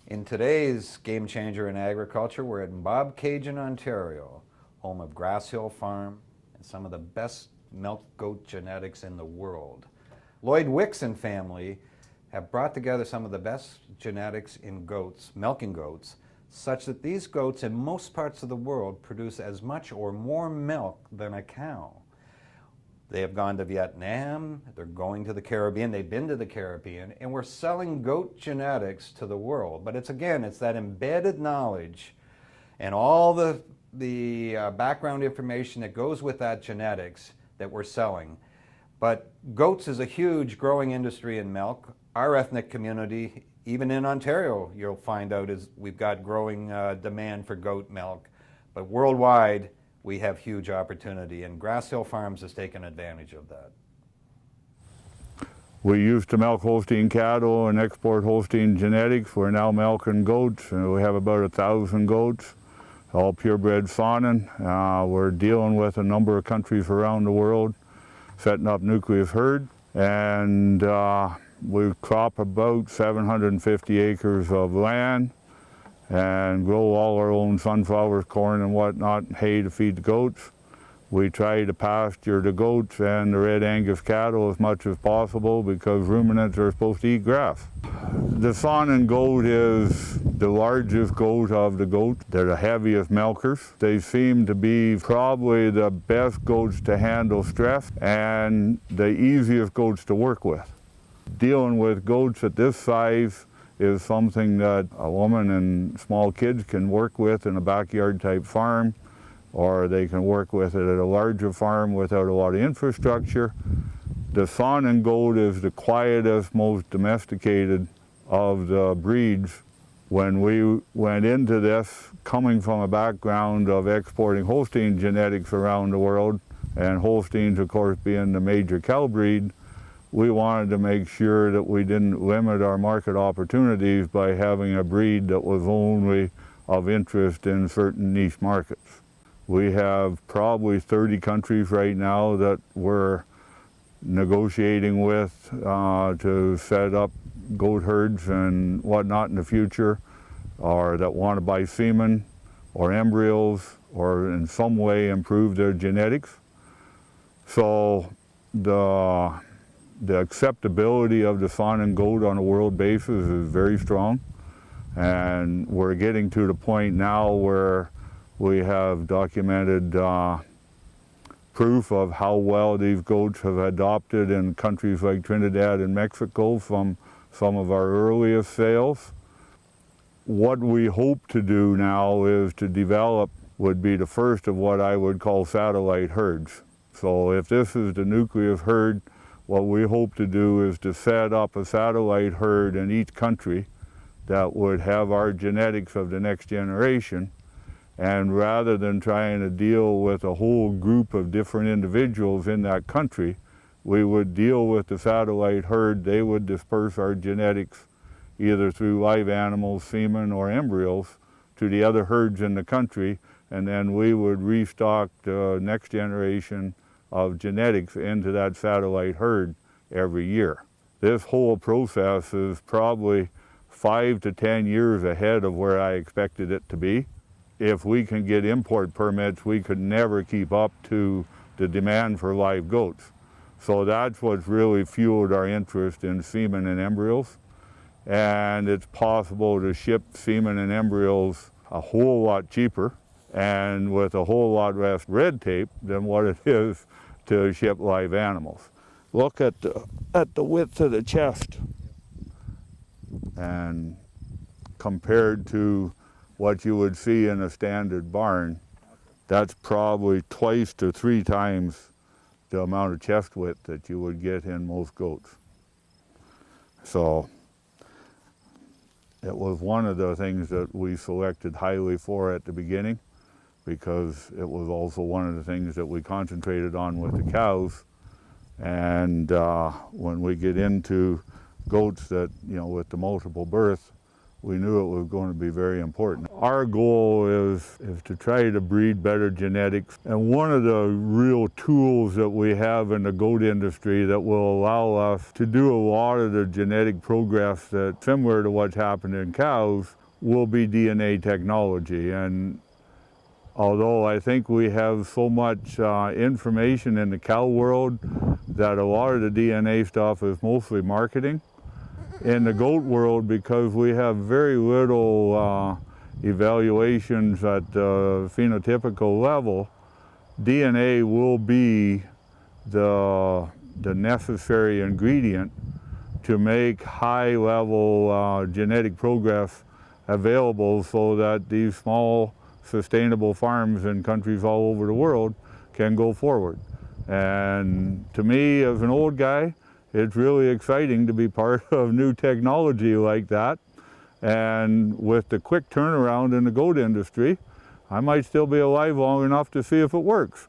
In today's Game Changer in Agriculture, we're at Bobcaygeon, Ontario, home of Grasshill Farm and some of the best milk goat genetics in the world. Lloyd Wicks and family have brought together some of the best genetics in goats, milking goats, such that these goats in most parts of the world produce as much or more milk than a cow. They have gone to Vietnam, they're going to the Caribbean, they've been to the Caribbean, and we're selling goat genetics to the world. But it's that embedded knowledge and all the background information that goes with that genetics that we're selling. But goats is a huge growing industry in milk. Our ethnic community, even in Ontario, you'll find out we've got growing demand for goat milk. But worldwide, we have huge opportunity, and Grasshill Farms has taken advantage of that. We used to milk Holstein cattle and export Holstein genetics. We're now milking goats, and we have about 1,000 goats, all purebred fawning. We're dealing with a number of countries around the world, setting up nucleus herd, and we crop about 750 acres of land and grow all our own sunflowers, corn and whatnot, and hay to feed the goats. We try to pasture the goats and the red Angus cattle as much as possible because ruminants are supposed to eat grass. The fawning goat is the largest goat of the goats. They're the heaviest milkers. They seem to be probably the best goats to handle stress and the easiest goats to work with. Dealing with goats at this size is something that a woman and small kids can work with in a backyard type farm, or they can work with it at a larger farm without a lot of infrastructure. The fawning goat is the quietest, most domesticated of the breeds. When we went into this, coming from a background of exporting Holstein genetics around the world, and Holsteins of course being the major cow breed, we wanted to make sure that we didn't limit our market opportunities by having a breed that was only of interest in certain niche markets. We have probably 30 countries right now that we're negotiating with to set up goat herds and whatnot in the future, or that want to buy semen or embryos or in some way improve their genetics. So the acceptability of the fawning goat on a world basis is very strong, and we're getting to the point now where we have documented proof of how well these goats have adopted in countries like Trinidad and Mexico from some of our earliest sales. What we hope to do now is to develop would be the first of what I would call satellite herds. So if this is the nucleus herd, what we hope to do is to set up a satellite herd in each country that would have our genetics of the next generation. And rather than trying to deal with a whole group of different individuals in that country, we would deal with the satellite herd. They would disperse our genetics either through live animals, semen, or embryos to the other herds in the country, and then we would restock the next generation of genetics into that satellite herd every year. This whole process is probably 5 to 10 years ahead of where I expected it to be. If we can get import permits, we could never keep up to the demand for live goats. So that's what's really fueled our interest in semen and embryos. And it's possible to ship semen and embryos a whole lot cheaper and with a whole lot less red tape than what it is to ship live animals. Look at the width of the chest, and compared to what you would see in a standard barn, that's probably 2 to 3 times the amount of chest width that you would get in most goats. So it was one of the things that we selected highly for at the beginning, because it was also one of the things that we concentrated on with the cows. And when we get into goats that, with the multiple birth, we knew it was going to be very important. Our goal is to try to breed better genetics, and one of the real tools that we have in the goat industry that will allow us to do a lot of the genetic progress that's similar to what's happened in cows will be DNA technology. And although I think we have so much information in the cow world that a lot of the DNA stuff is mostly marketing, in the goat world, because we have very little evaluations at the phenotypical level, DNA will be the necessary ingredient to make high-level genetic progress available so that these small sustainable farms in countries all over the world can go forward. And to me, as an old guy, it's really exciting to be part of new technology like that. And with the quick turnaround in the goat industry, I might still be alive long enough to see if it works.